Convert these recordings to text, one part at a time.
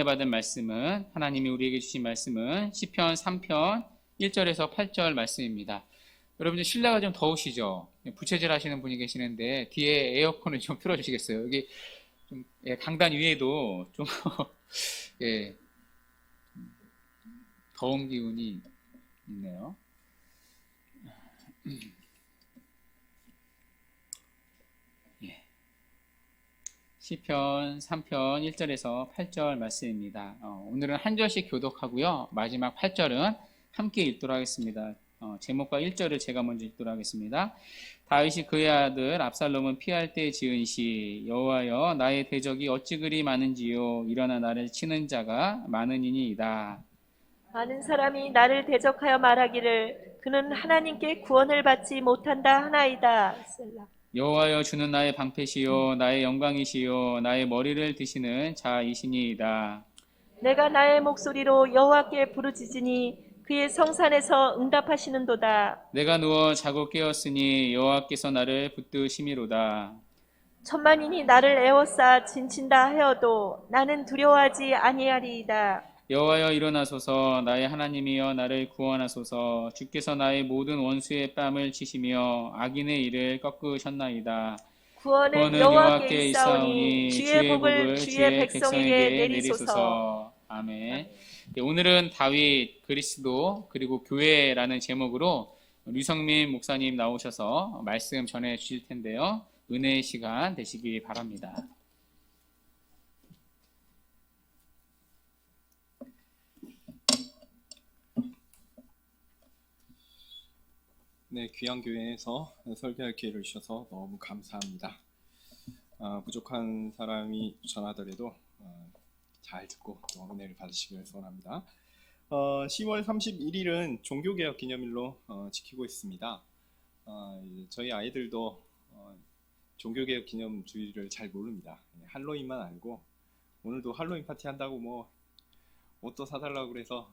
받은 말씀은 하나님이 우리에게 주신 말씀은 시편 3편 1절에서 8절 말씀입니다. 여러분들 실내가 좀 더우시죠? 부채질 하시는 분이 계시는데 뒤에 에어컨을 좀 틀어주시겠어요? 여기 좀 강단 위에도 좀 예, 더운 기운이 있네요. 시편 3편 1절에서 8절 말씀입니다. 오늘은 한 절씩 교독하고요. 마지막 8절은 함께 읽도록 하겠습니다. 제목과 1절을 제가 먼저 읽도록 하겠습니다. 다윗이 그의 아들 압살롬은 피할 때 지은 시 여호와여 나의 대적이 어찌 그리 많은지요 일어나 나를 치는 자가 많으니이다. 많은 사람이 나를 대적하여 말하기를 그는 하나님께 구원을 받지 못한다 하나이다. 셀라. 여호와여 주는 나의 방패시요 나의 영광이시요 나의 머리를 드시는 자이시니이다. 내가 나의 목소리로 여호와께 부르짖으니 그의 성산에서 응답하시는도다. 내가 누워 자고 깨었으니 여호와께서 나를 붙드심이로다. 천만인이 나를 에워싸 진친다 하여도 나는 두려워하지 아니하리이다. 여호와여 일어나소서 나의 하나님이여 나를 구원하소서. 주께서 나의 모든 원수의 뺨을 치시며 악인의 일을 꺾으셨나이다. 구원은 여호와께 있사오니 주의 복을 주의 백성에게 내리소서. 아멘. 오늘은 다윗, 그리스도, 그리고 교회라는 제목으로 류성민 목사님 나오셔서 말씀 전해 주실 텐데요. 은혜의 시간 되시기 바랍니다. 네, 귀한 교회에서 설교할 기회를 주셔서 너무 감사합니다. 부족한 사람이 전하더라도 잘 듣고 또 은혜를 받으시길 소원합니다. 10월 31일은 종교개혁 기념일로 지키고 있습니다. 저희 아이들도 종교개혁 기념주의를 잘 모릅니다. 할로윈만 알고 오늘도 할로윈 파티 한다고 뭐 옷도 사달라고 그래서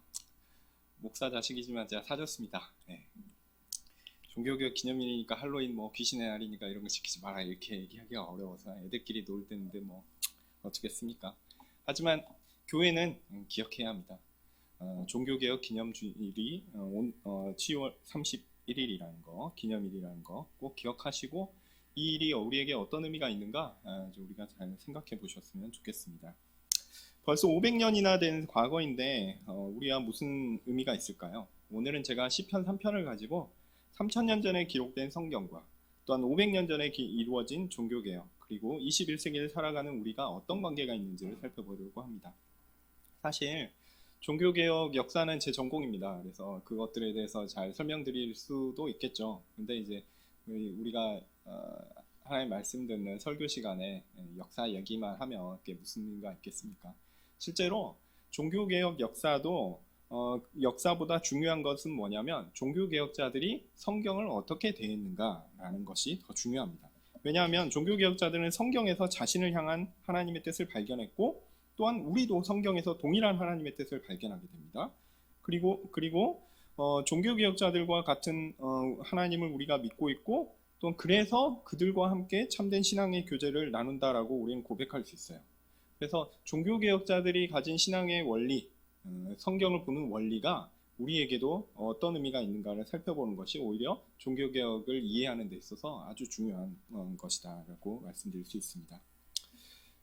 목사 자식이지만 제가 사줬습니다. 네. 종교개혁 기념일이니까 할로윈 뭐 귀신의 날이니까 이런 거 지키지 마라 이렇게 얘기하기가 어려워서 애들끼리 놀 때인데 뭐 어쩌겠습니까. 하지만 교회는 기억해야 합니다. 종교개혁 기념주일이 10월 31일이라는 거, 기념일이라는 거 꼭 기억하시고 이 일이 우리에게 어떤 의미가 있는가 우리가 잘 생각해 보셨으면 좋겠습니다. 벌써 500년이나 된 과거인데 우리와 무슨 의미가 있을까요? 오늘은 제가 시편 3편을 가지고 3000년 전에 기록된 성경과 또한 500년 전에 이루어진 종교개혁 그리고 21세기를 살아가는 우리가 어떤 관계가 있는지를 살펴보려고 합니다. 사실 종교개혁 역사는 제 전공입니다. 그래서 그것들에 대해서 잘 설명드릴 수도 있겠죠. 근데 이제 우리가 하나님 말씀 듣는 설교 시간에 역사 얘기만 하면 그게 무슨 의미가 있겠습니까? 실제로 종교개혁 역사도 역사보다 중요한 것은 뭐냐면 종교개혁자들이 성경을 어떻게 대했는가라는 것이 더 중요합니다. 왜냐하면 종교개혁자들은 성경에서 자신을 향한 하나님의 뜻을 발견했고 또한 우리도 성경에서 동일한 하나님의 뜻을 발견하게 됩니다. 그리고 종교개혁자들과 같은 하나님을 우리가 믿고 있고 또 그래서 그들과 함께 참된 신앙의 교제를 나눈다라고 우리는 고백할 수 있어요. 그래서 종교개혁자들이 가진 신앙의 원리 성경을 보는 원리가 우리에게도 어떤 의미가 있는가를 살펴보는 것이 오히려 종교개혁을 이해하는 데 있어서 아주 중요한 것이다 라고 말씀드릴 수 있습니다.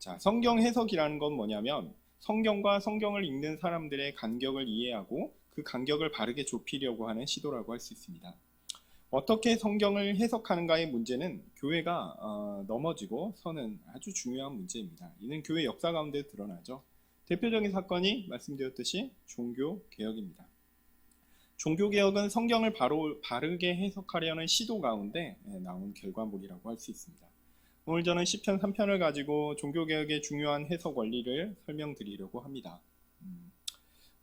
자, 성경 해석이라는 건 뭐냐면 성경과 성경을 읽는 사람들의 간격을 이해하고 그 간격을 바르게 좁히려고 하는 시도라고 할 수 있습니다. 어떻게 성경을 해석하는가의 문제는 교회가 넘어지고 서는 아주 중요한 문제입니다. 이는 교회 역사 가운데 드러나죠. 대표적인 사건이 말씀드렸듯이 종교개혁입니다. 종교개혁은 성경을 바르게 해석하려는 시도 가운데 나온 결과물이라고 할 수 있습니다. 오늘 저는 시편 3편을 가지고 종교개혁의 중요한 해석 원리를 설명드리려고 합니다.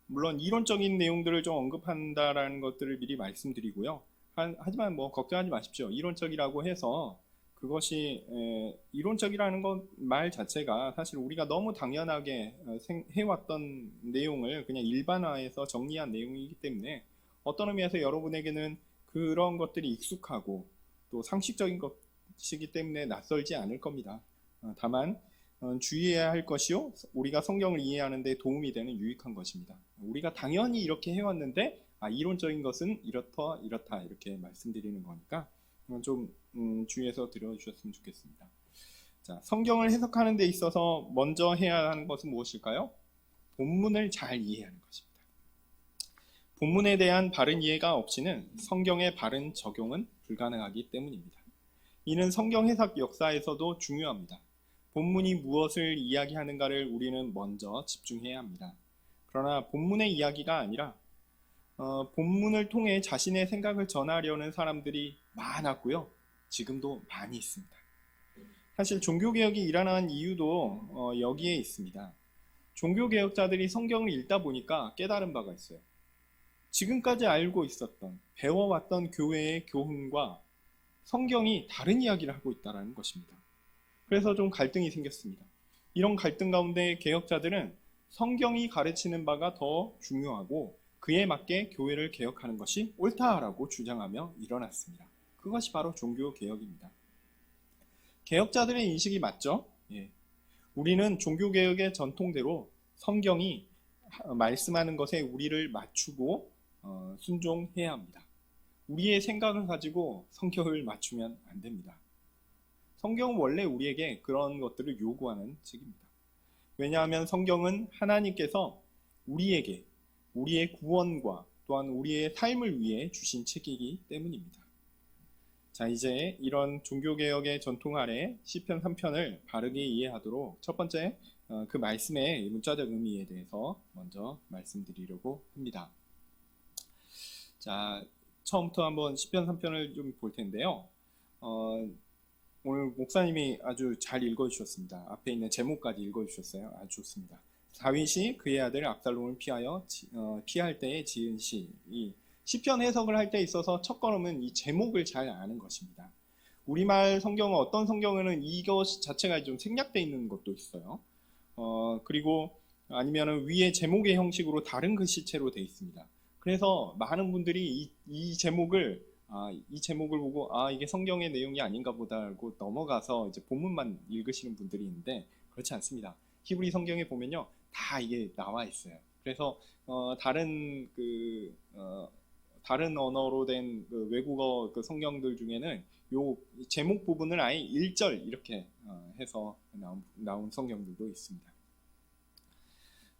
물론 이론적인 내용들을 좀 언급한다라는 것들을 미리 말씀드리고요. 하지만 뭐 걱정하지 마십시오. 이론적이라고 해서 그것이 이론적이라는 말 자체가 사실 우리가 너무 당연하게 해왔던 내용을 그냥 일반화해서 정리한 내용이기 때문에 어떤 의미에서 여러분에게는 그런 것들이 익숙하고 또 상식적인 것이기 때문에 낯설지 않을 겁니다. 다만 주의해야 할 것이요, 우리가 성경을 이해하는 데 도움이 되는 유익한 것입니다. 우리가 당연히 이렇게 해왔는데 이론적인 것은 이렇다 이렇게 말씀드리는 거니까 좀 주의해서 들어주셨으면 좋겠습니다. 자, 성경을 해석하는 데 있어서 먼저 해야 하는 것은 무엇일까요? 본문을 잘 이해하는 것입니다. 본문에 대한 바른 이해가 없이는 성경의 바른 적용은 불가능하기 때문입니다. 이는 성경 해석 역사에서도 중요합니다. 본문이 무엇을 이야기하는가를 우리는 먼저 집중해야 합니다. 그러나 본문의 이야기가 아니라 본문을 통해 자신의 생각을 전하려는 사람들이 많았고요. 지금도 많이 있습니다. 사실 종교개혁이 일어난 이유도 여기에 있습니다. 종교개혁자들이 성경을 읽다 보니까 깨달은 바가 있어요. 지금까지 알고 있었던, 배워왔던 교회의 교훈과 성경이 다른 이야기를 하고 있다는 것입니다. 그래서 좀 갈등이 생겼습니다. 이런 갈등 가운데 개혁자들은 성경이 가르치는 바가 더 중요하고 그에 맞게 교회를 개혁하는 것이 옳다라고 주장하며 일어났습니다. 그것이 바로 종교개혁입니다. 개혁자들의 인식이 맞죠? 예. 우리는 종교개혁의 전통대로 성경이 말씀하는 것에 우리를 맞추고 순종해야 합니다. 우리의 생각을 가지고 성경을 맞추면 안 됩니다. 성경은 원래 우리에게 그런 것들을 요구하는 책입니다. 왜냐하면 성경은 하나님께서 우리에게 우리의 구원과 또한 우리의 삶을 위해 주신 책이기 때문입니다. 자, 이제 이런 종교개혁의 전통 아래 시편 3편을 바르게 이해하도록 첫 번째 그 말씀의 문자적 의미에 대해서 먼저 말씀드리려고 합니다. 자, 처음부터 한번 시편 3편을 좀 볼 텐데요. 오늘 목사님이 아주 잘 읽어주셨습니다. 앞에 있는 제목까지 읽어주셨어요. 아주 좋습니다. 다윗이 그의 아들 압살롬을 피할 때에 지은 시. 이 시편 해석을 할 때 있어서 첫 걸음은 이 제목을 잘 아는 것입니다. 우리말 성경은 어떤 성경에는 이것 자체가 좀 생략되어 있는 것도 있어요. 그리고 아니면은 위에 제목의 형식으로 다른 글씨체로 되어 있습니다. 그래서 많은 분들이 이 제목을 보고 이게 성경의 내용이 아닌가 보다 하고 넘어가서 이제 본문만 읽으시는 분들이 있는데 그렇지 않습니다. 히브리 성경에 보면요, 다 이게 나와 있어요. 그래서 다른 언어로 된 그 외국어 그 성경들 중에는 요 제목 부분을 아예 1절 이렇게 해서 나온 성경들도 있습니다.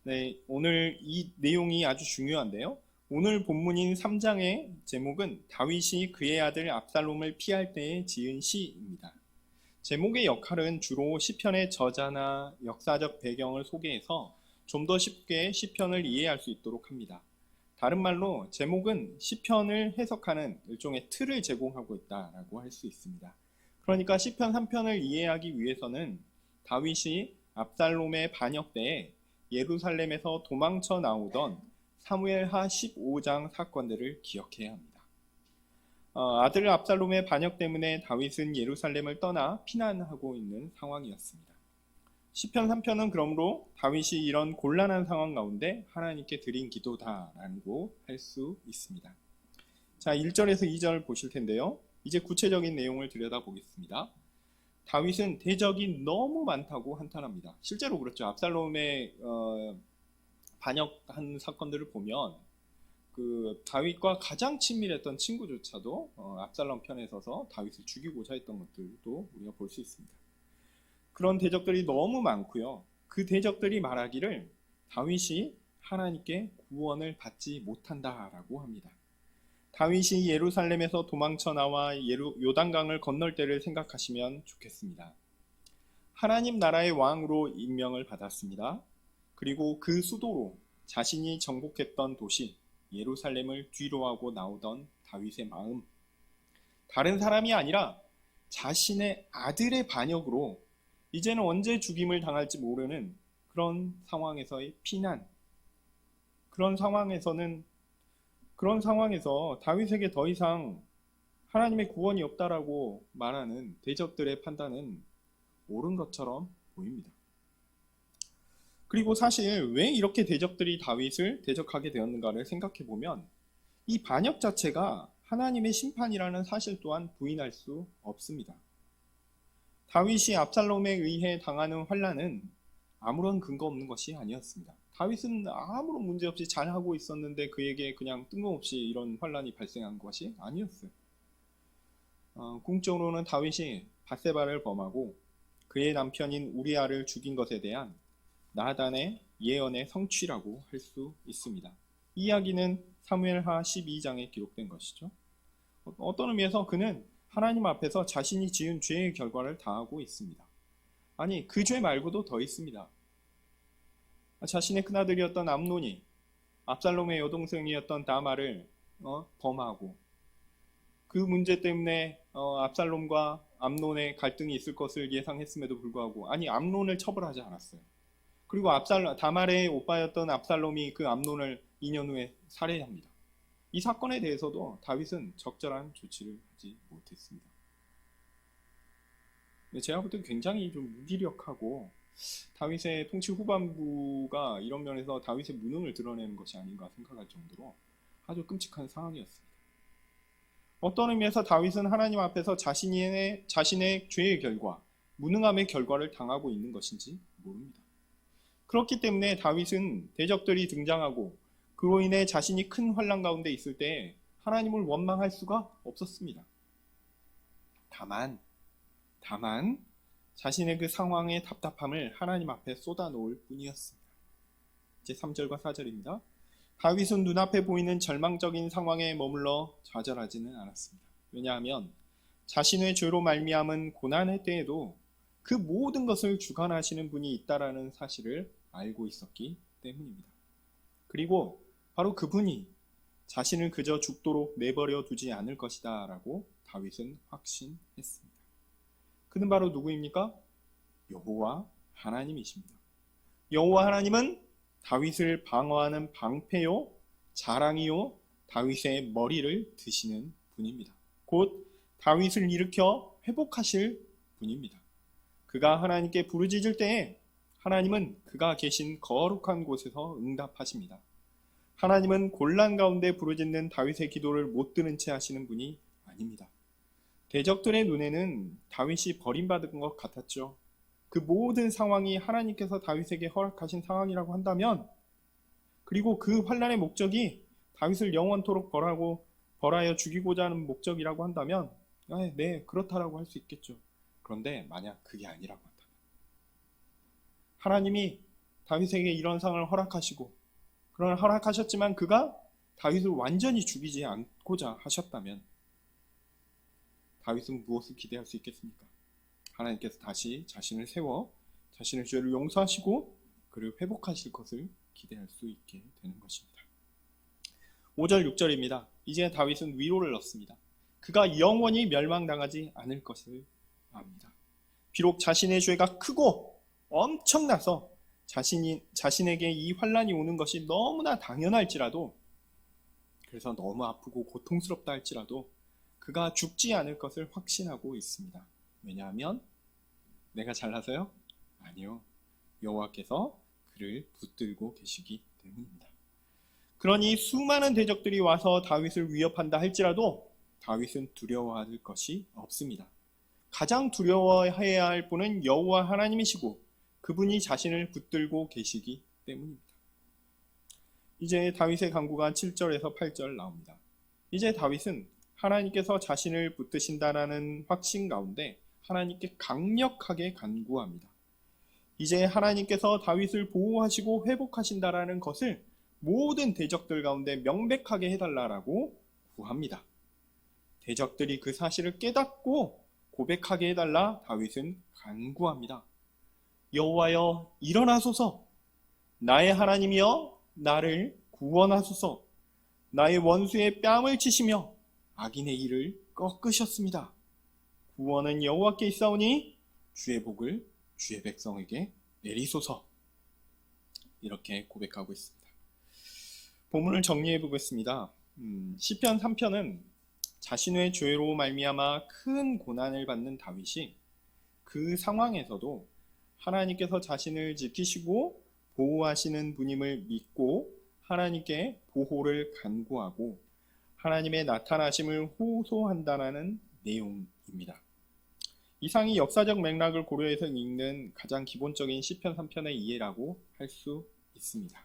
네, 오늘 이 내용이 아주 중요한데요. 오늘 본문인 3장의 제목은 다윗이 그의 아들 압살롬을 피할 때에 지은 시입니다. 제목의 역할은 주로 시편의 저자나 역사적 배경을 소개해서 좀 더 쉽게 시편을 이해할 수 있도록 합니다. 다른 말로 제목은 시편을 해석하는 일종의 틀을 제공하고 있다라고 할 수 있습니다. 그러니까 시편 3편을 이해하기 위해서는 다윗이 압살롬의 반역 때에 예루살렘에서 도망쳐 나오던 사무엘하 15장 사건들을 기억해야 합니다. 아들 압살롬의 반역 때문에 다윗은 예루살렘을 떠나 피난하고 있는 상황이었습니다. 시편 3편은 그러므로 다윗이 이런 곤란한 상황 가운데 하나님께 드린 기도다라고 할 수 있습니다. 자, 1절에서 2절 보실 텐데요. 이제 구체적인 내용을 들여다보겠습니다. 다윗은 대적이 너무 많다고 한탄합니다. 실제로 그렇죠. 압살롬의 반역한 사건들을 보면 그 다윗과 가장 친밀했던 친구조차도 압살롬 편에 서서 다윗을 죽이고자 했던 것들도 우리가 볼 수 있습니다. 그런 대적들이 너무 많고요. 그 대적들이 말하기를 다윗이 하나님께 구원을 받지 못한다라고 합니다. 다윗이 예루살렘에서 도망쳐 나와 요단강을 건널 때를 생각하시면 좋겠습니다. 하나님 나라의 왕으로 임명을 받았습니다. 그리고 그 수도로 자신이 정복했던 도시 예루살렘을 뒤로하고 나오던 다윗의 마음, 다른 사람이 아니라 자신의 아들의 반역으로 이제는 언제 죽임을 당할지 모르는 그런 상황에서의 피난, 그런 상황에서 다윗에게 더 이상 하나님의 구원이 없다라고 말하는 대적들의 판단은 옳은 것처럼 보입니다. 그리고 사실 왜 이렇게 대적들이 다윗을 대적하게 되었는가를 생각해 보면 이 반역 자체가 하나님의 심판이라는 사실 또한 부인할 수 없습니다. 다윗이 압살롬에 의해 당하는 환난은 아무런 근거 없는 것이 아니었습니다. 다윗은 아무런 문제 없이 잘하고 있었는데 그에게 그냥 뜬금없이 이런 환난이 발생한 것이 아니었어요. 궁적으로는 다윗이 밧세바를 범하고 그의 남편인 우리아를 죽인 것에 대한 나단의 예언의 성취라고 할 수 있습니다. 이 이야기는 사무엘하 12장에 기록된 것이죠. 어떤 의미에서 그는 하나님 앞에서 자신이 지은 죄의 결과를 당하고 있습니다. 아니, 그 죄 말고도 더 있습니다. 자신의 큰아들이었던 암논이 압살롬의 여동생이었던 다마를 범하고 그 문제 때문에 압살롬과 암논의 갈등이 있을 것을 예상했음에도 불구하고 아니 암논을 처벌하지 않았어요. 그리고 다말의 오빠였던 압살롬이 그 암논을 2년 후에 살해합니다. 이 사건에 대해서도 다윗은 적절한 조치를 하지 못했습니다. 제가 볼 때 굉장히 좀 무기력하고 다윗의 통치 후반부가 이런 면에서 다윗의 무능을 드러내는 것이 아닌가 생각할 정도로 아주 끔찍한 상황이었습니다. 어떤 의미에서 다윗은 하나님 앞에서 자신의 죄의 결과, 무능함의 결과를 당하고 있는 것인지 모릅니다. 그렇기 때문에 다윗은 대적들이 등장하고 그로 인해 자신이 큰 환난 가운데 있을 때 하나님을 원망할 수가 없었습니다. 다만 자신의 그 상황의 답답함을 하나님 앞에 쏟아놓을 뿐이었습니다. 이제 3절과 4절입니다. 다윗은 눈앞에 보이는 절망적인 상황에 머물러 좌절하지는 않았습니다. 왜냐하면 자신의 죄로 말미암은 고난의 때에도 그 모든 것을 주관하시는 분이 있다라는 사실을 알고 있었기 때문입니다. 그리고 바로 그분이 자신을 그저 죽도록 내버려 두지 않을 것이다 라고 다윗은 확신했습니다. 그는 바로 누구입니까? 여호와 하나님이십니다. 여호와 하나님은 다윗을 방어하는 방패요, 자랑이요, 다윗의 머리를 드시는 분입니다. 곧 다윗을 일으켜 회복하실 분입니다. 그가 하나님께 부르짖을 때에 하나님은 그가 계신 거룩한 곳에서 응답하십니다. 하나님은 곤란 가운데 부르짖는 다윗의 기도를 못 들은 채 하시는 분이 아닙니다. 대적들의 눈에는 다윗이 버림받은 것 같았죠. 그 모든 상황이 하나님께서 다윗에게 허락하신 상황이라고 한다면, 그리고 그 환난의 목적이 다윗을 영원토록 벌하여 죽이고자 하는 목적이라고 한다면 네, 그렇다라고 할 수 있겠죠. 그런데 만약 그게 아니라고 한다면 하나님이 다윗에게 이런 상황을 허락하시고 그러나 허락하셨지만 그가 다윗을 완전히 죽이지 않고자 하셨다면 다윗은 무엇을 기대할 수 있겠습니까? 하나님께서 다시 자신을 세워 자신의 죄를 용서하시고 그를 회복하실 것을 기대할 수 있게 되는 것입니다. 5절 6절입니다. 이제 다윗은 위로를 얻습니다. 그가 영원히 멸망당하지 않을 것을 압니다. 비록 자신의 죄가 크고 엄청나서 자신에게 이 환난이 오는 것이 너무나 당연할지라도, 그래서 너무 아프고 고통스럽다 할지라도 그가 죽지 않을 것을 확신하고 있습니다. 왜냐하면 내가 잘나서요? 아니요. 여호와께서 그를 붙들고 계시기 때문입니다. 그러니 수많은 대적들이 와서 다윗을 위협한다 할지라도 다윗은 두려워할 것이 없습니다. 가장 두려워해야 할 분은 여호와 하나님이시고 그분이 자신을 붙들고 계시기 때문입니다. 이제 다윗의 간구가 7절에서 8절 나옵니다. 이제 다윗은 하나님께서 자신을 붙드신다라는 확신 가운데 하나님께 강력하게 간구합니다. 이제 하나님께서 다윗을 보호하시고 회복하신다라는 것을 모든 대적들 가운데 명백하게 해달라고 구합니다. 대적들이 그 사실을 깨닫고 고백하게 해달라 다윗은 간구합니다. 여호와여 일어나소서, 나의 하나님이여 나를 구원하소서. 나의 원수의 뺨을 치시며 악인의 일을 꺾으셨습니다. 구원은 여호와께 있사오니 주의 복을 주의 백성에게 내리소서. 이렇게 고백하고 있습니다. 본문을 정리해 보겠습니다. 시편 3편은 자신의 죄로 말미암아 큰 고난을 받는 다윗이 그 상황에서도 하나님께서 자신을 지키시고 보호하시는 분임을 믿고 하나님께 보호를 간구하고 하나님의 나타나심을 호소한다는 내용입니다. 이상이 역사적 맥락을 고려해서 읽는 가장 기본적인 시편 3편의 이해라고 할 수 있습니다.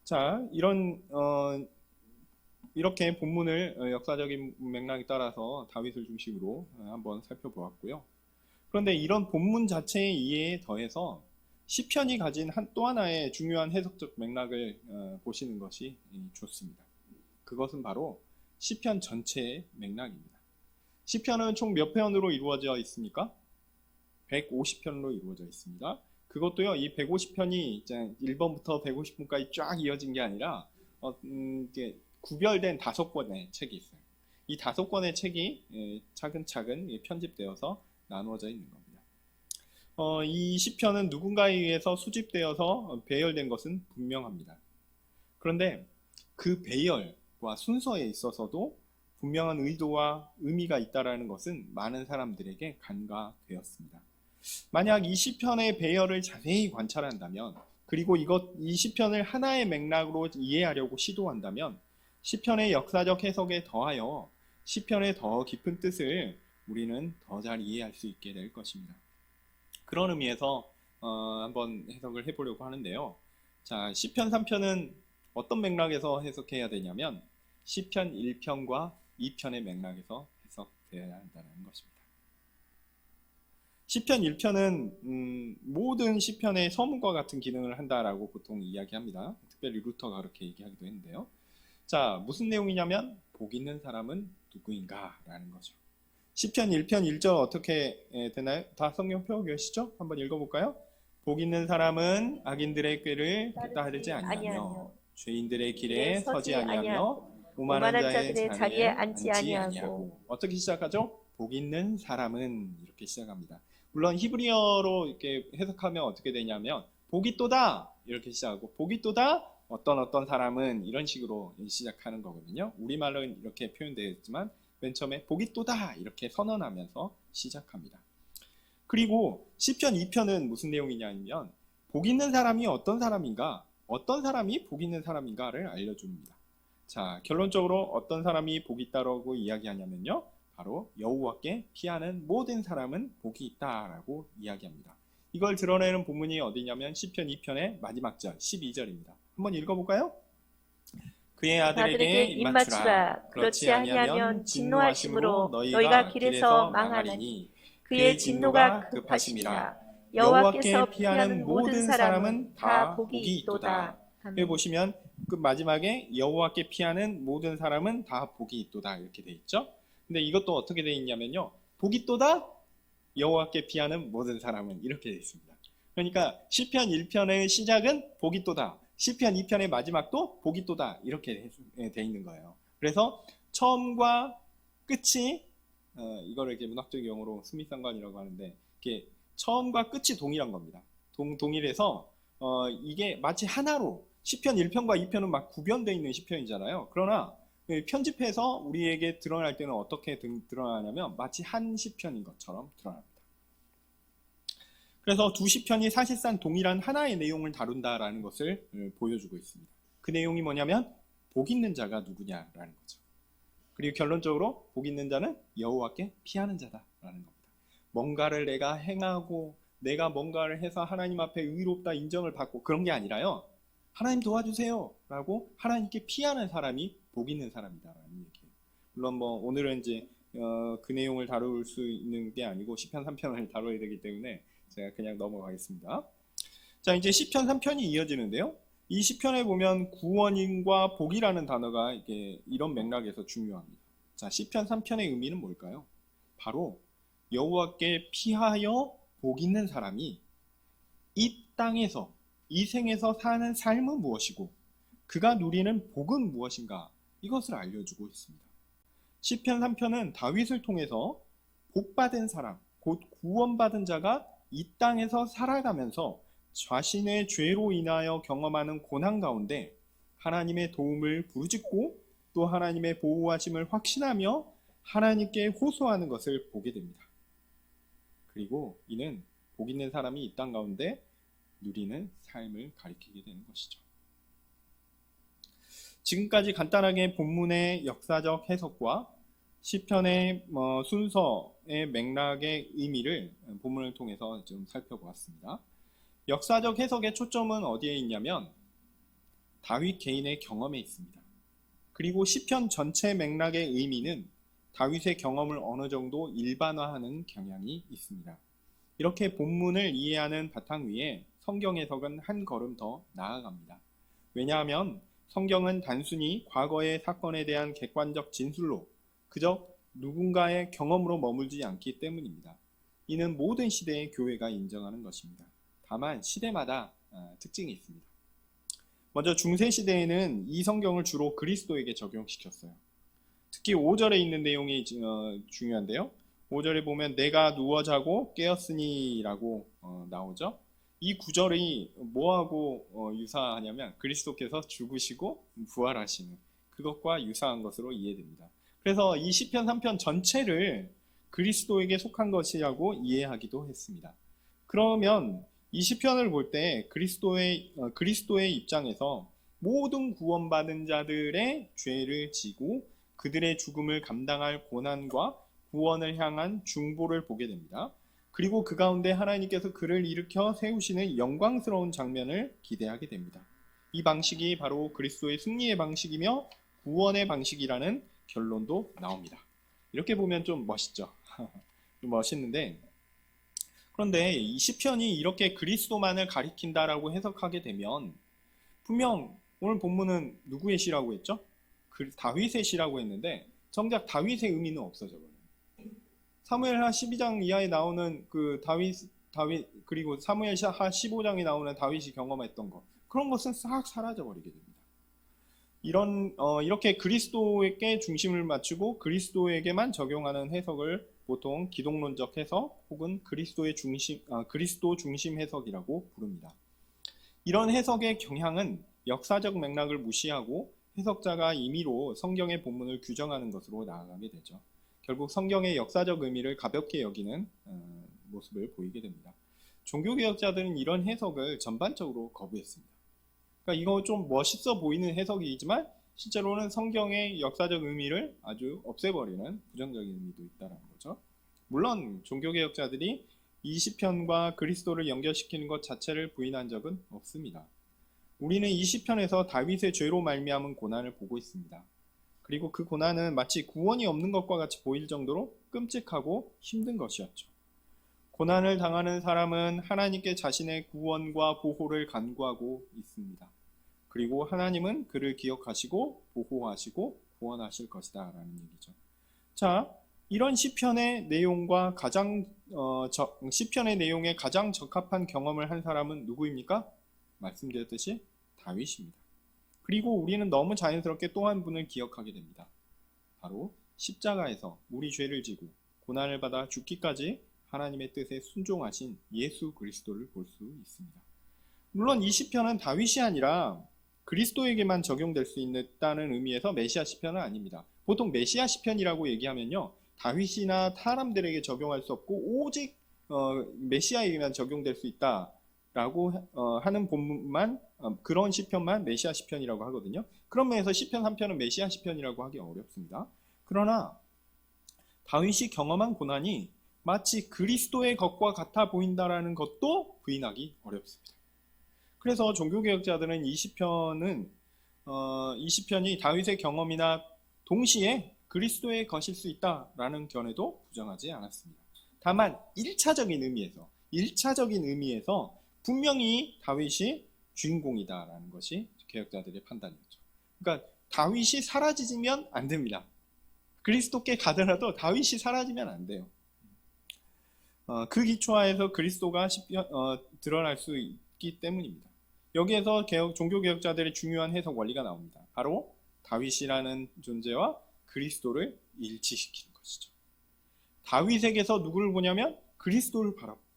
자, 이렇게 본문을 역사적인 맥락에 따라서 다윗을 중심으로 한번 살펴보았고요. 그런데 이런 본문 자체의 이해에 더해서 시편이 가진 또 하나의 중요한 해석적 맥락을 보시는 것이 좋습니다. 그것은 바로 시편 전체의 맥락입니다. 시편은 총 몇 편으로 이루어져 있습니까? 150편으로 이루어져 있습니다. 그것도요, 이 150편이 1번부터 150편까지 쫙 이어진 게 아니라 이게 구별된 5권의 책이 있어요. 이 5권의 책이 차근차근 편집되어서 나누어져 있는 겁니다. 이 시편은 누군가에 의해서 수집되어서 배열된 것은 분명합니다. 그런데 그 배열과 순서에 있어서도 분명한 의도와 의미가 있다는 것은 많은 사람들에게 간과되었습니다. 만약 이 시편의 배열을 자세히 관찰한다면, 그리고 이 시편을 하나의 맥락으로 이해하려고 시도한다면, 시편의 역사적 해석에 더하여 시편의 더 깊은 뜻을 우리는 더 잘 이해할 수 있게 될 것입니다. 그런 의미에서 한번 해석을 해보려고 하는데요. 자, 시편 3편은 어떤 맥락에서 해석해야 되냐면 시편 1편과 2편의 맥락에서 해석되어야 한다는 것입니다. 시편 1편은 모든 시편의 서문과 같은 기능을 한다라고 보통 이야기합니다. 특별히 루터가 그렇게 얘기하기도 했는데요. 자, 무슨 내용이냐면 복 있는 사람은 누구인가 라는 거죠. 시편 1편 1절 어떻게 되나요? 다 성경 펴고 계시죠? 한번 읽어볼까요? 복 있는 사람은 악인들의 꾀를 따르지 아니하며 죄인들의 길에 서지 아니하며 오만한 자의 자리에 앉지 아니하고. 어떻게 시작하죠? 복 있는 사람은 이렇게 시작합니다. 물론 히브리어로 이렇게 해석하면 어떻게 되냐면 복이 또다 이렇게 시작하고 복이 또다 어떤 사람은 이런 식으로 시작하는 거거든요. 우리말로는 이렇게 표현되어 있지만 맨 처음에 복이 또다 이렇게 선언하면서 시작합니다. 그리고 시편 2편은 무슨 내용이냐면 복 있는 사람이 어떤 사람인가, 어떤 사람이 복 있는 사람인가를 알려줍니다. 자, 결론적으로 어떤 사람이 복이 있다라고 이야기하냐면요, 바로 여호와께 피하는 모든 사람은 복이 있다라고 이야기합니다. 이걸 드러내는 본문이 어디냐면 시편 2편의 마지막 절 12절입니다. 한번 읽어볼까요? 그의 아들에게 입맞추라. 그렇지 아니하면 진노하심으로 너희가 길에서 망하리니 그의 진노가 급하심이라. 여호와께서 피하는 모든 사람은 다 복이 있도다. 여기 보시면 그 마지막에 여호와께 피하는 모든 사람은 다 복이 있도다 이렇게 돼 있죠. 근데 이것도 어떻게 돼 있냐면요, 복이 있도다 여호와께 피하는 모든 사람은 이렇게 돼 있습니다. 그러니까 시편 1편의 시작은 복이 있도다, 시편 2편의 마지막도 복이 있도다 이렇게 돼 있는 거예요. 그래서 처음과 끝이 이거를 이렇게 문학적 용어로 스미상관이라고 하는데, 이게 처음과 끝이 동일한 겁니다. 동일해서 이게 마치 하나로, 시편 1편과 2편은 막 구별되어 있는 시편이잖아요. 그러나 편집해서 우리에게 드러날 때는 어떻게 드러나냐면 마치 한 시편인 것처럼 드러납니다. 그래서 두 시편이 사실상 동일한 하나의 내용을 다룬다라는 것을 보여주고 있습니다. 그 내용이 뭐냐면 복 있는 자가 누구냐라는 거죠. 그리고 결론적으로 복 있는 자는 여호와께 피하는 자다라는 겁니다. 뭔가를 내가 행하고 내가 뭔가를 해서 하나님 앞에 의롭다 인정을 받고 그런 게 아니라요, 하나님 도와주세요 라고 하나님께 피하는 사람이 복 있는 사람이다라는 얘기예요. 물론 뭐 오늘은 이제 그 내용을 다룰 수 있는 게 아니고 시편 3편을 다뤄야 되기 때문에 제가 그냥 넘어가겠습니다. 자, 이제 시편 3편이 이어지는데요, 이 시편에 보면 구원인과 복이라는 단어가 이게 이런 맥락에서 중요합니다. 자, 시편 3편의 의미는 뭘까요? 바로 여호와께 피하여 복 있는 사람이 이 땅에서, 이 생에서 사는 삶은 무엇이고 그가 누리는 복은 무엇인가, 이것을 알려주고 있습니다. 시편 3편은 다윗을 통해서 복받은 사람, 곧 구원받은 자가 이 땅에서 살아가면서 자신의 죄로 인하여 경험하는 고난 가운데 하나님의 도움을 부르짖고 또 하나님의 보호하심을 확신하며 하나님께 호소하는 것을 보게 됩니다. 그리고 이는 복 있는 사람이 이 땅 가운데 누리는 삶을 가리키게 되는 것이죠. 지금까지 간단하게 본문의 역사적 해석과 시편의 순서의 맥락의 의미를 본문을 통해서 좀 살펴보았습니다. 역사적 해석의 초점은 어디에 있냐면 다윗 개인의 경험에 있습니다. 그리고 시편 전체 맥락의 의미는 다윗의 경험을 어느 정도 일반화하는 경향이 있습니다. 이렇게 본문을 이해하는 바탕 위에 성경 해석은 한 걸음 더 나아갑니다. 왜냐하면 성경은 단순히 과거의 사건에 대한 객관적 진술로 그저 누군가의 경험으로 머물지 않기 때문입니다. 이는 모든 시대의 교회가 인정하는 것입니다. 다만 시대마다 특징이 있습니다. 먼저 중세시대에는 이 성경을 주로 그리스도에게 적용시켰어요. 특히 5절에 있는 내용이 중요한데요. 5절에 보면 내가 누워 자고 깨었으니 라고 나오죠. 이 구절이 뭐하고 유사하냐면 그리스도께서 죽으시고 부활하시는 그것과 유사한 것으로 이해됩니다. 그래서 이 시편 3편 전체를 그리스도에게 속한 것이라고 이해하기도 했습니다. 그러면 이 시편을 볼 때 그리스도의 입장에서 모든 구원받은 자들의 죄를 지고 그들의 죽음을 감당할 고난과 구원을 향한 중보를 보게 됩니다. 그리고 그 가운데 하나님께서 그를 일으켜 세우시는 영광스러운 장면을 기대하게 됩니다. 이 방식이 바로 그리스도의 승리의 방식이며 구원의 방식이라는 결론도 나옵니다. 이렇게 보면 좀 멋있죠. 좀 멋있는데 그런데 이 시편이 이렇게 그리스도만을 가리킨다라고 해석하게 되면 분명 오늘 본문은 누구의 시라고 했죠? 다윗의 시라고 했는데 정작 다윗의 의미는 없어져 버려요. 사무엘하 12장 이하에 나오는 그 다윗 그리고 사무엘하 15장에 나오는 다윗이 경험했던 것 그런 것은 싹 사라져 버리게 됩니다. 이렇게 그리스도에게 중심을 맞추고 그리스도에게만 적용하는 해석을 보통 기독론적 해석 혹은 그리스도 중심 해석이라고 부릅니다. 이런 해석의 경향은 역사적 맥락을 무시하고 해석자가 임의로 성경의 본문을 규정하는 것으로 나아가게 되죠. 결국 성경의 역사적 의미를 가볍게 여기는 모습을 보이게 됩니다. 종교개혁자들은 이런 해석을 전반적으로 거부했습니다. 그러니까 이거 좀 멋있어 보이는 해석이지만 실제로는 성경의 역사적 의미를 아주 없애버리는 부정적인 의미도 있다는 거죠. 물론 종교개혁자들이 이 시편과 그리스도를 연결시키는 것 자체를 부인한 적은 없습니다. 우리는 이 시편에서 다윗의 죄로 말미암은 고난을 보고 있습니다. 그리고 그 고난은 마치 구원이 없는 것과 같이 보일 정도로 끔찍하고 힘든 것이었죠. 고난을 당하는 사람은 하나님께 자신의 구원과 보호를 간구하고 있습니다. 그리고 하나님은 그를 기억하시고 보호하시고 구원하실 것이다 라는 얘기죠. 자, 이런 시편의 내용과 시편의 내용에 가장 적합한 경험을 한 사람은 누구입니까? 말씀드렸듯이 다윗입니다. 그리고 우리는 너무 자연스럽게 또 한 분을 기억하게 됩니다. 바로 십자가에서 우리 죄를 지고 고난을 받아 죽기까지 하나님의 뜻에 순종하신 예수 그리스도를 볼 수 있습니다. 물론 이 시편은 다윗이 아니라 그리스도에게만 적용될 수 있다는 의미에서 메시아 시편은 아닙니다. 보통 메시아 시편이라고 얘기하면요, 다윗이나 사람들에게 적용할 수 없고 오직 메시아에게만 적용될 수 있다라고 하는 본문만 그런 시편만 메시아 시편이라고 하거든요. 그런 면에서 시편 3편은 메시아 시편이라고 하기 어렵습니다. 그러나 다윗이 경험한 고난이 마치 그리스도의 것과 같아 보인다라는 것도 부인하기 어렵습니다. 그래서 종교개혁자들은 이 시편이 다윗의 경험이나 동시에 그리스도의 것일 수 있다라는 견해도 부정하지 않았습니다. 다만 1차적인 의미에서 분명히 다윗이 주인공이다라는 것이 개혁자들의 판단이었죠. 그러니까 다윗이 사라지면 안 됩니다. 그리스도께 가더라도 다윗이 사라지면 안 돼요. 그 기초하에서 그리스도가 드러날 수 있기 때문입니다. 여기에서 종교개혁자들의 중요한 해석 원리가 나옵니다. 바로 다윗이라는 존재와 그리스도를 일치시키는 것이죠. 다윗에게서 누구를 보냐면 그리스도를 바라봅니다.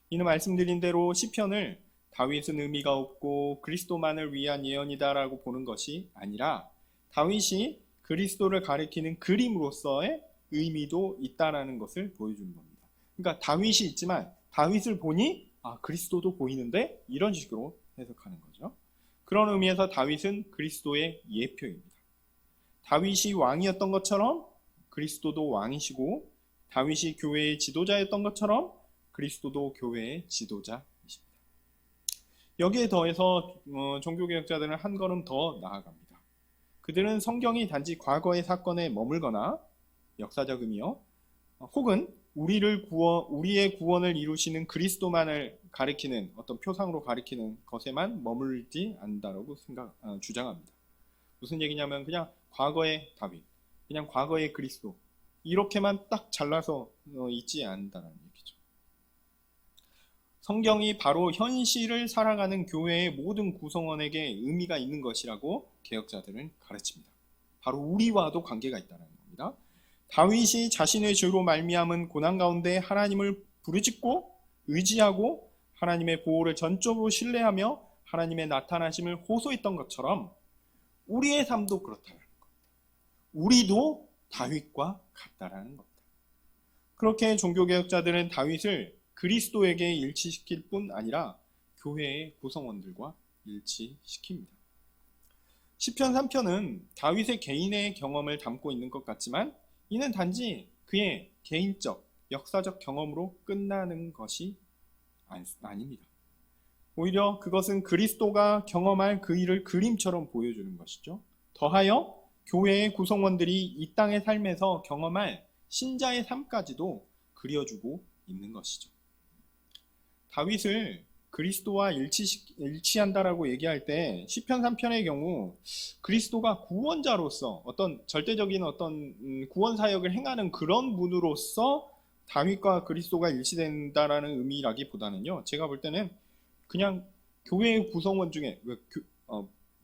이는 말씀드린 대로 시편을 다윗은 의미가 없고 그리스도만을 위한 예언이다라고 보는 것이 아니라 다윗이 그리스도를 가리키는 그림으로서의 의미도 있다라는 것을 보여주는 겁니다. 그러니까 다윗이 있지만 다윗을 보니 그리스도도 보이는데 이런 식으로 해석하는 거죠. 그런 의미에서 다윗은 그리스도의 예표입니다. 다윗이 왕이었던 것처럼 그리스도도 왕이시고 다윗이 교회의 지도자였던 것처럼 그리스도도 교회의 지도자이십니다. 여기에 더해서 종교개혁자들은 한 걸음 더 나아갑니다. 그들은 성경이 단지 과거의 사건에 머물거나 역사적 의미요, 혹은 우리의 구원을 이루시는 그리스도만을 가리키는 어떤 표상으로 가리키는 것에만 머물지 않는다라고 주장합니다. 무슨 얘기냐면 그냥 과거의 다윗, 그냥 과거의 그리스도 이렇게만 딱 잘라서 있지 않는다는 얘기죠. 성경이 바로 현실을 살아가는 교회의 모든 구성원에게 의미가 있는 것이라고 개혁자들은 가르칩니다. 바로 우리와도 관계가 있다는 겁니다. 다윗이 자신의 죄로 말미암은 고난 가운데 하나님을 부르짖고 의지하고 하나님의 보호를 전적으로 신뢰하며 하나님의 나타나심을 호소했던 것처럼 우리의 삶도 그렇다는 겁니다. 우리도 다윗과 같다라는 겁니다. 그렇게 종교개혁자들은 다윗을 그리스도에게 일치시킬 뿐 아니라 교회의 구성원들과 일치시킵니다. 시편 3편은 다윗의 개인의 경험을 담고 있는 것 같지만 이는 단지 그의 개인적, 역사적 경험으로 끝나는 것이 아닙니다. 오히려 그것은 그리스도가 경험할 그 일을 그림처럼 보여주는 것이죠. 더하여 교회의 구성원들이 이 땅의 삶에서 경험할 신자의 삶까지도 그려주고 있는 것이죠. 다윗을 그리스도와 일치한다라고 얘기할 때 시편 3편의 경우 그리스도가 구원자로서 어떤 절대적인 어떤 구원 사역을 행하는 그런 분으로서 다윗과 그리스도가 일치된다라는 의미라기보다는요, 제가 볼 때는 그냥 교회의 구성원 중에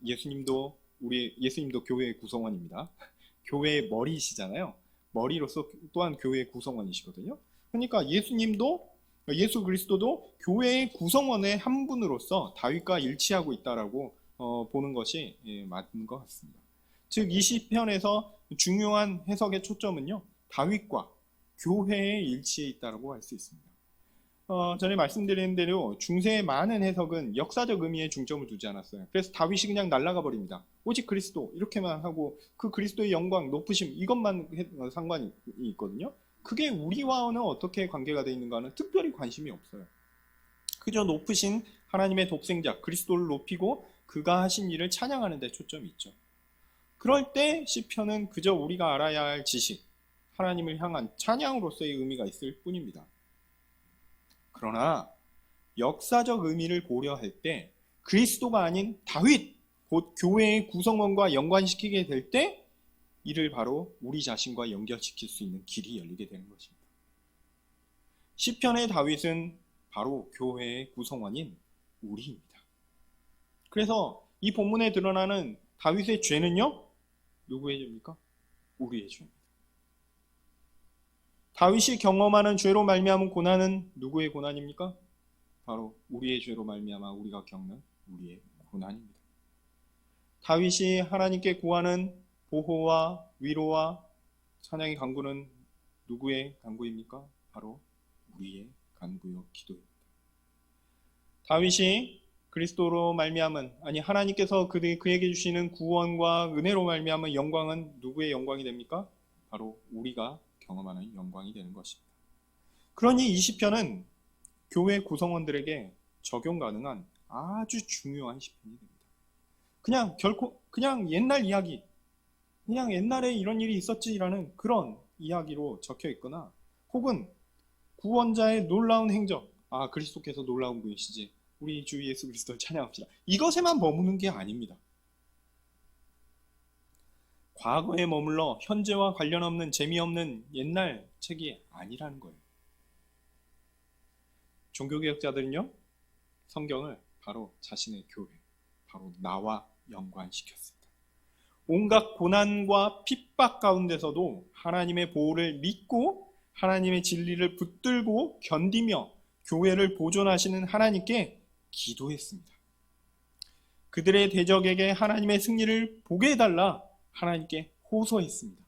예수님도 교회의 구성원입니다. 교회의 머리시잖아요. 머리로서 또한 교회의 구성원이시거든요. 그러니까 예수 그리스도도 교회의 구성원의 한 분으로서 다윗과 일치하고 있다라고 보는 것이 맞는 것 같습니다. 즉, 이 시편에서 중요한 해석의 초점은요, 다윗과 교회의 일치에 있다라고 할 수 있습니다. 전에 말씀드린 대로 중세의 많은 해석은 역사적 의미에 중점을 두지 않았어요. 그래서 다윗이 그냥 날아가 버립니다. 오직 그리스도 이렇게만 하고 그 그리스도의 영광, 높으심 이것만 상관이 있거든요. 그게 우리와는 어떻게 관계가 되어 있는가는 특별히 관심이 없어요. 그저 높으신 하나님의 독생자 그리스도를 높이고 그가 하신 일을 찬양하는 데 초점이 있죠. 그럴 때 시편은 그저 우리가 알아야 할 지식, 하나님을 향한 찬양으로서의 의미가 있을 뿐입니다. 그러나 역사적 의미를 고려할 때 그리스도가 아닌 다윗, 곧 교회의 구성원과 연관시키게 될 때 이를 바로 우리 자신과 연결시킬 수 있는 길이 열리게 되는 것입니다. 시편의 다윗은 바로 교회의 구성원인 우리입니다. 그래서 이 본문에 드러나는 다윗의 죄는요, 누구의 죄입니까? 우리의 죄입니다. 다윗이 경험하는 죄로 말미암은 고난은 누구의 고난입니까? 바로 우리의 죄로 말미암아 우리가 겪는 우리의 고난입니다. 다윗이 하나님께 구하는 보호와 위로와 찬양의 간구는 누구의 간구입니까? 바로 우리의 간구요 기도입니다. 다윗이 그리스도로 말미암은 하나님께서 그에게 주시는 구원과 은혜로 말미암은 영광은 누구의 영광이 됩니까? 바로 우리가 경험하는 영광이 되는 것입니다. 그러니 이 시편은 교회 구성원들에게 적용 가능한 아주 중요한 시편이 됩니다. 그냥 옛날 이야기, 그냥 옛날에 이런 일이 있었지라는 그런 이야기로 적혀 있거나 혹은 구원자의 놀라운 행적, 그리스도께서 놀라운 분이시지, 우리 주 예수 그리스도를 찬양합시다, 이것에만 머무는 게 아닙니다. 과거에 머물러 현재와 관련 없는 재미없는 옛날 책이 아니라는 거예요. 종교개혁자들은요, 성경을 바로 자신의 교회, 바로 나와 연관시켰습니다. 온갖 고난과 핍박 가운데서도 하나님의 보호를 믿고 하나님의 진리를 붙들고 견디며 교회를 보존하시는 하나님께 기도했습니다. 그들의 대적에게 하나님의 승리를 보게 해달라 하나님께 호소했습니다.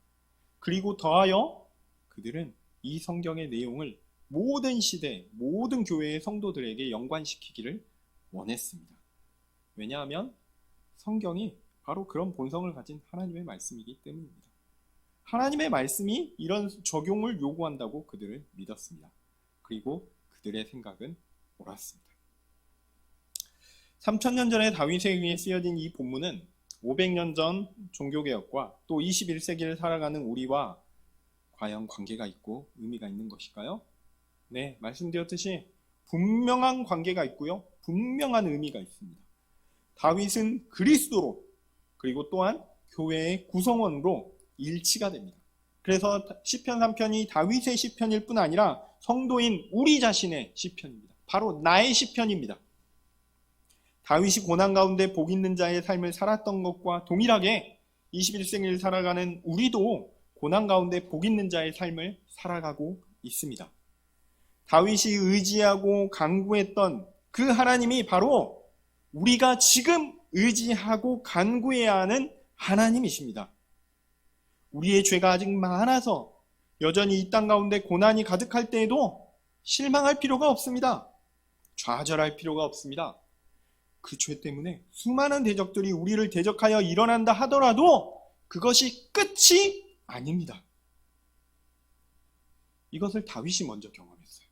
그리고 더하여 그들은 이 성경의 내용을 모든 시대, 모든 교회의 성도들에게 연관시키기를 원했습니다. 왜냐하면 성경이 바로 그런 본성을 가진 하나님의 말씀이기 때문입니다. 하나님의 말씀이 이런 적용을 요구한다고 그들을 믿었습니다. 그리고 그들의 생각은 옳았습니다. 3000년 전에 다윗에 의해 쓰여진 이 본문은 500년 전 종교개혁과 또 21세기를 살아가는 우리와 과연 관계가 있고 의미가 있는 것일까요? 네, 말씀드렸듯이 분명한 관계가 있고요. 분명한 의미가 있습니다. 다윗은 그리스도로 그리고 또한 교회의 구성원으로 일치가 됩니다. 그래서 시편 3편이 다윗의 시편일 뿐 아니라 성도인 우리 자신의 시편입니다. 바로 나의 시편입니다. 다윗이 고난 가운데 복 있는 자의 삶을 살았던 것과 동일하게 21세기를 살아가는 우리도 고난 가운데 복 있는 자의 삶을 살아가고 있습니다. 다윗이 의지하고 간구했던 그 하나님이 바로 우리가 지금 의지하고 간구해야 하는 하나님이십니다. 우리의 죄가 아직 많아서 여전히 이 땅 가운데 고난이 가득할 때에도 실망할 필요가 없습니다. 좌절할 필요가 없습니다. 그 죄 때문에 수많은 대적들이 우리를 대적하여 일어난다 하더라도 그것이 끝이 아닙니다. 이것을 다윗이 먼저 경험했어요.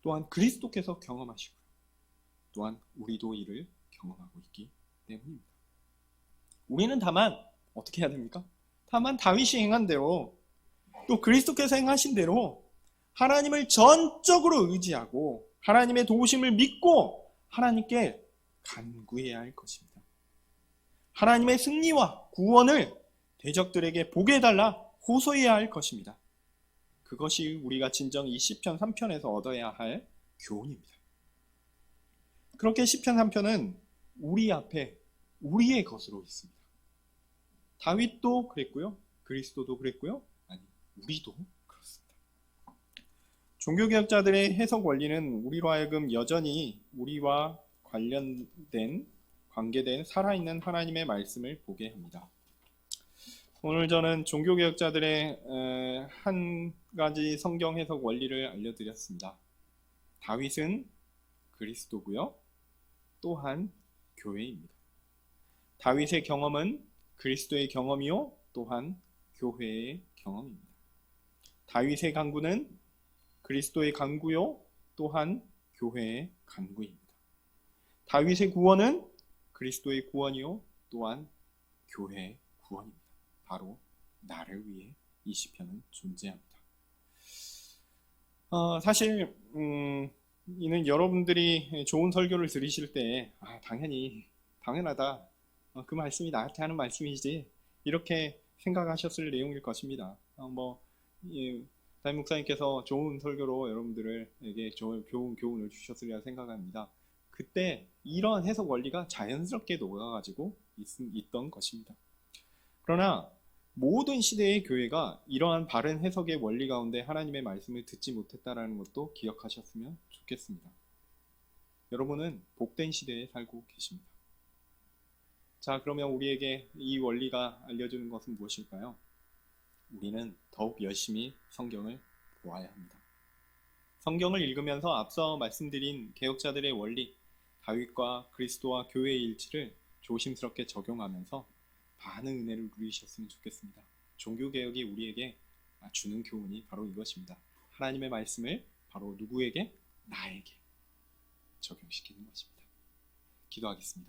또한 그리스도께서 경험하시고요. 또한 우리도 이를 경험하고 있기 때문입니다. 우리는 다만 어떻게 해야 됩니까? 다만 다윗이 행한 대로 또 그리스도께서 행하신 대로 하나님을 전적으로 의지하고 하나님의 도우심을 믿고 하나님께 간구해야 할 것입니다. 하나님의 승리와 구원을 대적들에게 보게 해달라 호소해야 할 것입니다. 그것이 우리가 진정 이 시편 3편에서 얻어야 할 교훈입니다. 그렇게 시편 3편은 우리 앞에 우리의 것으로 있습니다. 다윗도 그랬고요. 그리스도도 그랬고요. 아니, 우리도 그렇습니다. 종교개혁자들의 해석 원리는 우리로 하여금 여전히 우리와 관계된 살아있는 하나님의 말씀을 보게 합니다. 오늘 저는 종교개혁자들의 한 가지 성경 해석 원리를 알려드렸습니다. 다윗은 그리스도고요. 또한 교회입니다. 다윗의 경험은 그리스도의 경험이요. 또한 교회의 경험입니다. 다윗의 간구는 그리스도의 간구요. 또한 교회의 간구입니다. 다윗의 구원은 그리스도의 구원이요. 또한 교회의 구원입니다. 바로 나를 위해 이 시편은 존재합니다. 사실 이는 여러분들이 좋은 설교를 들으실 때 당연하다. 그 말씀이 나한테 하는 말씀이지 이렇게 생각하셨을 내용일 것입니다. 담임 목사님께서 좋은 설교로 여러분들에게 좋은 교훈을 주셨으리라 생각합니다. 그때 이러한 해석 원리가 자연스럽게 녹아가지고 있던 것입니다. 그러나 모든 시대의 교회가 이러한 바른 해석의 원리 가운데 하나님의 말씀을 듣지 못했다는 것도 기억하셨으면 좋겠습니다. 여러분은 복된 시대에 살고 계십니다. 자, 그러면 우리에게 이 원리가 알려주는 것은 무엇일까요? 우리는 더욱 열심히 성경을 보아야 합니다. 성경을 읽으면서 앞서 말씀드린 개혁자들의 원리, 다윗과 그리스도와 교회의 일치를 조심스럽게 적용하면서 많은 은혜를 누리셨으면 좋겠습니다. 종교개혁이 우리에게 주는 교훈이 바로 이것입니다. 하나님의 말씀을 바로 누구에게? 나에게 적용시키는 것입니다. 기도하겠습니다.